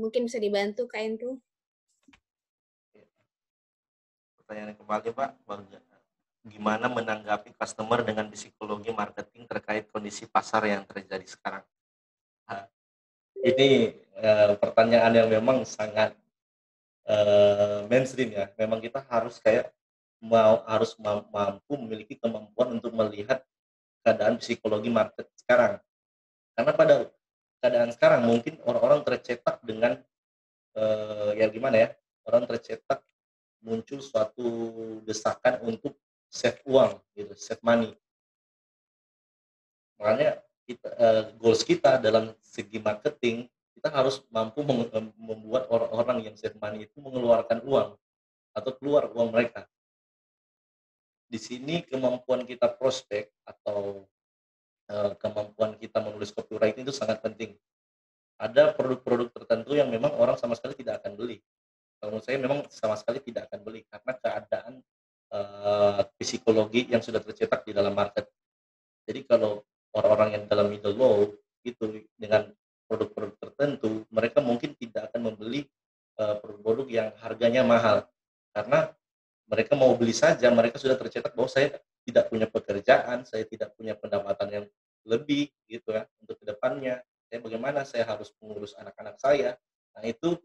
Mungkin bisa dibantu Kak Andrew. Pertanyaan kembali Pak, gimana menanggapi customer dengan psikologi marketing terkait kondisi pasar yang terjadi sekarang? Ini pertanyaan yang memang sangat mainstream ya. Memang kita harus kayak harus mampu memiliki kemampuan untuk melihat keadaan psikologi market sekarang. Karena pada keadaan sekarang mungkin orang-orang tercetak dengan ya gimana ya, orang tercetak muncul suatu desakan untuk save uang gitu, save money. Makanya kita, goals kita dalam segi marketing, kita harus mampu membuat orang-orang yang save money itu mengeluarkan uang atau keluar uang mereka. Di sini kemampuan kita prospek atau kemampuan kita menulis copywriting itu sangat penting. Ada produk-produk tertentu yang memang orang sama sekali tidak akan beli. Kalau menurut saya memang sama sekali tidak akan beli karena keadaan psikologi yang sudah tercetak di dalam market. Jadi kalau orang-orang yang dalam middle low itu dengan produk-produk tertentu, mereka mungkin tidak akan membeli produk-produk yang harganya mahal karena mereka mau beli saja, mereka sudah tercetak bahwa saya tidak punya pekerjaan, saya tidak punya pendapatan yang lebih gitu ya untuk kedepannya. Bagaimana saya harus mengurus anak-anak saya. Nah itu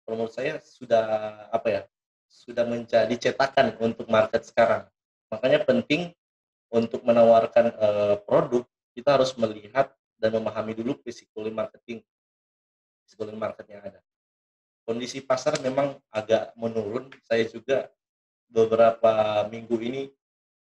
menurut saya sudah apa ya, sudah menjadi cetakan untuk market sekarang. Makanya penting untuk menawarkan produk, kita harus melihat dan memahami dulu psikologi market yang ada. Kondisi pasar memang agak menurun. Saya juga beberapa minggu ini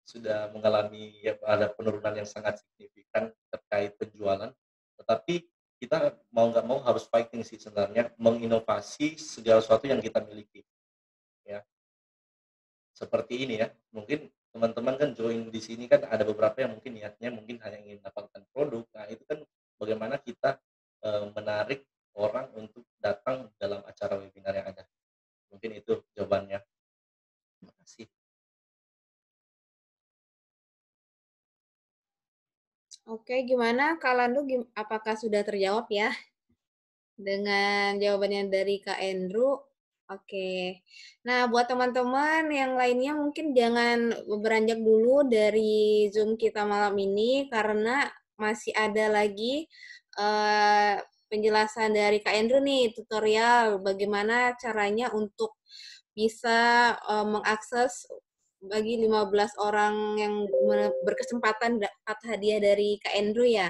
sudah mengalami ya, ada penurunan yang sangat signifikan terkait penjualan. Tetapi kita mau nggak mau harus fighting sih sebenarnya, menginovasi segala sesuatu yang kita miliki. Ya, seperti ini ya. Mungkin teman-teman kan join di sini kan ada beberapa yang mungkin niatnya mungkin hanya ingin mendapatkan produk. Nah itu kan bagaimana kita menarik orang untuk datang dalam acara webinar yang ada. Mungkin itu jawabannya. Terima kasih. Oke, gimana Kak Landu, apakah sudah terjawab ya dengan jawabannya dari Kak Andrew? Oke. Nah, buat teman-teman yang lainnya mungkin jangan beranjak dulu dari Zoom kita malam ini karena masih ada lagi penjelasan dari Kak Andrew nih, tutorial bagaimana caranya untuk bisa mengakses bagi 15 orang yang berkesempatan dapat hadiah dari Kak Andrew ya.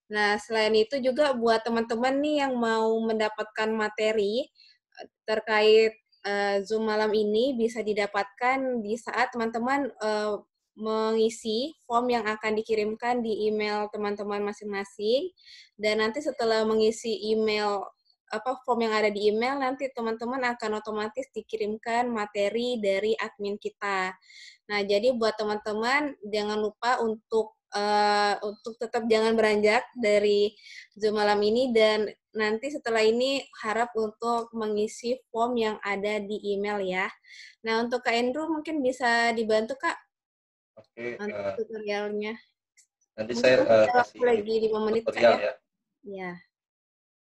Nah, selain itu juga buat teman-teman nih yang mau mendapatkan materi terkait Zoom malam ini bisa didapatkan di saat teman-teman mengisi form yang akan dikirimkan di email teman-teman masing-masing. Dan nanti setelah mengisi form yang ada di email, nanti teman-teman akan otomatis dikirimkan materi dari admin kita. Nah, jadi buat teman-teman jangan lupa untuk tetap jangan beranjak dari Zoom malam ini, dan nanti setelah ini harap untuk mengisi form yang ada di email ya. Nah, untuk Kak Andrew mungkin bisa dibantu Kak. Oke, tutorialnya. Nanti mungkin saya kasih lagi 5 menit tutorial Kak, ya. Ya.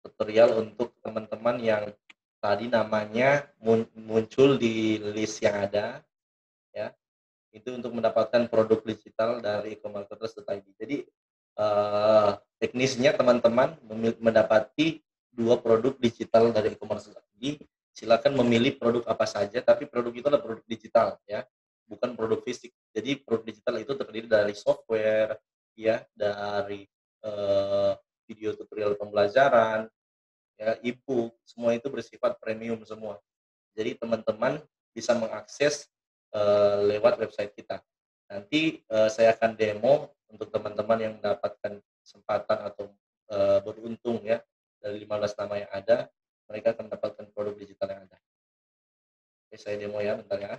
Tutorial untuk teman-teman yang tadi namanya muncul di list yang ada ya. Itu untuk mendapatkan produk digital dari e-commerce.id. Jadi teknisnya teman-teman mendapati 2 produk digital dari e-commerce.id, silakan memilih produk apa saja, tapi produk itu adalah produk digital ya, bukan produk fisik. Jadi produk digital itu terdiri dari software ya, dari video tutorial pembelajaran, ya, e-book, semua itu bersifat premium semua. Jadi teman-teman bisa mengakses lewat website kita. Nanti saya akan demo untuk teman-teman yang mendapatkan kesempatan atau beruntung ya dari 15 nama yang ada, mereka akan mendapatkan produk digital yang ada. Oke, saya demo ya bentar ya.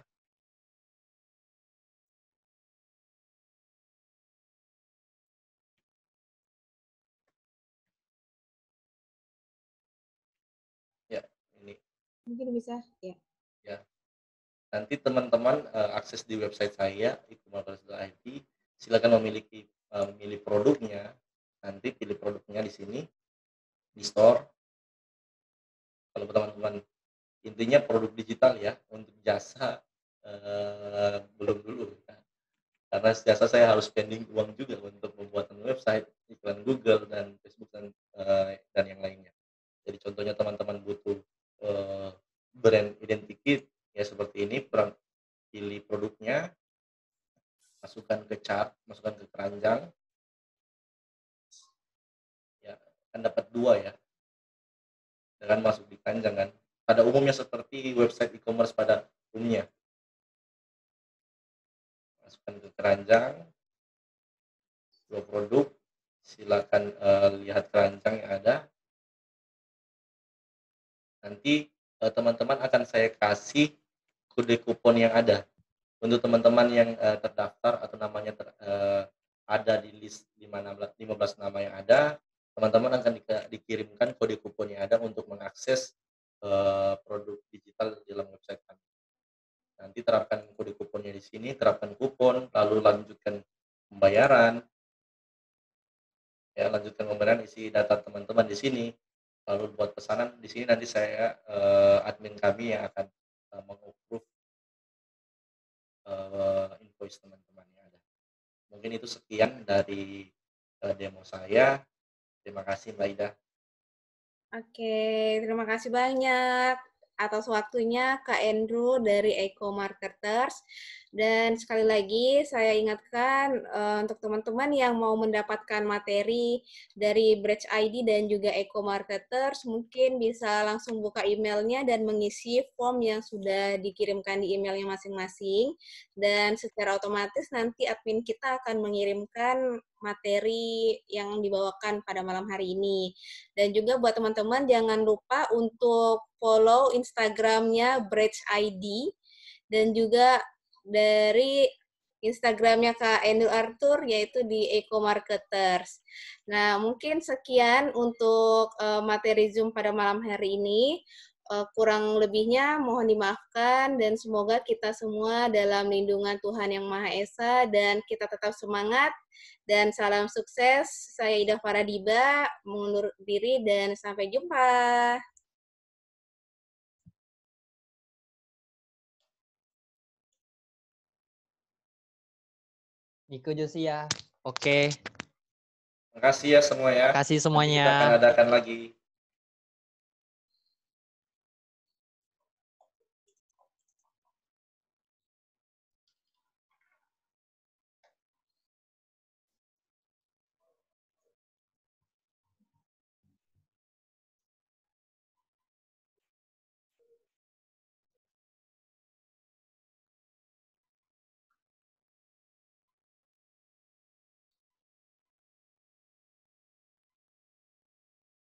Ya, ini. Mungkin bisa, ya. Ya. Nanti teman-teman akses di website saya e-commerce.id, silakan memilih produknya. Nanti pilih produknya di sini di store. Kalau teman-teman intinya produk digital ya, untuk jasa belum dulu ya. Karena jasa saya harus spending uang juga untuk pembuatan website, iklan Google dan Facebook dan yang lainnya. masukkan ke chart, masukkan ke keranjang, ya akan dapat 2 ya, dengan masuk di keranjang kan. Pada umumnya seperti website e-commerce pada umumnya. Masukkan ke keranjang, 2 produk, silakan lihat keranjang yang ada. Nanti teman-teman akan saya kasih kode kupon yang ada. Untuk teman-teman yang terdaftar atau namanya ada di list 15 nama yang ada, teman-teman akan dikirimkan kode kupon yang ada untuk mengakses produk digital di dalam website kami. Nanti terapkan kode kuponnya di sini, terapkan kupon, lalu lanjutkan pembayaran. Ya, lanjutkan pembayaran, isi data teman-teman di sini. Lalu buat pesanan di sini nanti saya admin kami yang akan meng-approve invoice teman-teman yang ada. Mungkin itu sekian dari demo saya. Terima kasih Mbak Ida. Oke, terima kasih banyak atas waktunya Kak Andrew dari Eco Marketers. Dan sekali lagi saya ingatkan untuk teman-teman yang mau mendapatkan materi dari Bridge ID dan juga Eco Marketers, mungkin bisa langsung buka emailnya dan mengisi form yang sudah dikirimkan di emailnya masing-masing. Dan secara otomatis nanti admin kita akan mengirimkan materi yang dibawakan pada malam hari ini. Dan juga buat teman-teman jangan lupa untuk follow Instagramnya Bridge ID dan juga dari Instagramnya Kak Endul Arthur yaitu di Eco Marketers. Nah, mungkin sekian untuk materi Zoom pada malam hari ini. Kurang lebihnya mohon dimaafkan dan semoga kita semua dalam lindungan Tuhan Yang Maha Esa dan kita tetap semangat dan salam sukses. Saya Ida Faradiba mengundur diri dan sampai jumpa. Niko Josia. Oke. Terima kasih ya semua ya. Terima kasih semuanya. Nanti kita akan adakan lagi.